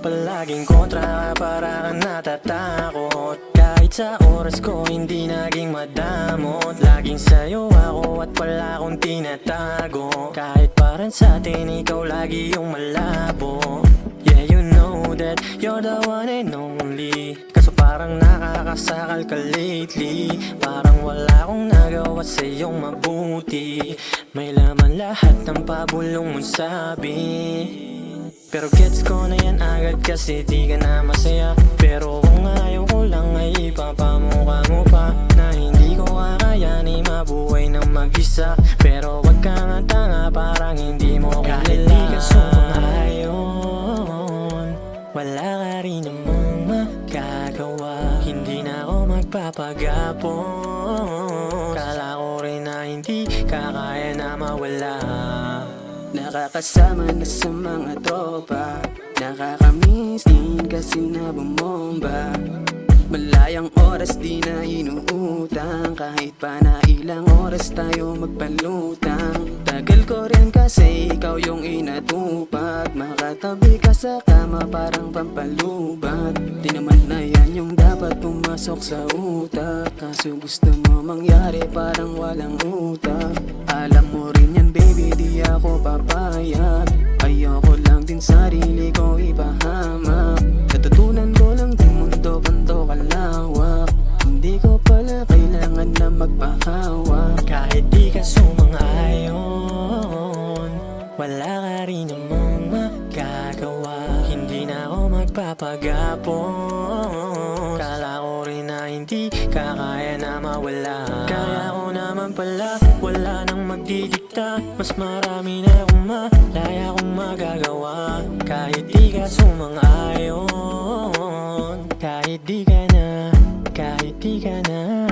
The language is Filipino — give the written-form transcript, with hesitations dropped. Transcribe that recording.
palaging kontra, para kang natatakot. Kahit sa oras ko hindi naging madamot, laging sa'yo ako at wala akong tinatago. Kahit parang sa'tin ikaw lagi yung malabo. Yeah, you know that you're the one and only. Kaso parang nakakasakal ka lately. Parang wala akong nagawa sa'yong mabuti. May laman lahat ng pabulong mong sabi. Pero gets ko na yan agad kasi di ka na masaya. Pero kung ayaw ko lang ay ipapamukha mo pa na hindi ko kakayanin mabuhay ng mag-isa. Pero wag ka nga tanga, parang hindi mo kilala. Kahit di ka sumang-ayon, wala ka rin namang magagawa. Hindi na ako magpapagapon. Kala ko rin na hindi kakaya na mawala. Nakakasama na sa mga tropa, nakakamiss din kasi na bumomba. Malayang oras di na inuutang, kahit pa na ilang oras tayo magpalutang. Tagal ko rin kasi ikaw yung inatupag, makatabi ka sa kama parang pampalubat. Di naman na yan yung dapat pumasok sa utak, kaso gusto mo mangyari parang walang utak. Alam mo rin yan baby, di ako papayag. Ayoko lang din sarili ko ipahamak. Natutunan ko lang din mundo kanto kalawak. Hindi ko pala kailangan na magpahawak. Kahit di ka sumang-ayon, wala ka rin namang magagawa. Hindi na ako magpapagapon. Kala ko rin na hindi kakaya na mawala. Kaya ko naman pala, wala nang magdidikta. Mas marami na akong malaya kong magagawa. Kahit di ka sumang-ayon, kahit di ka na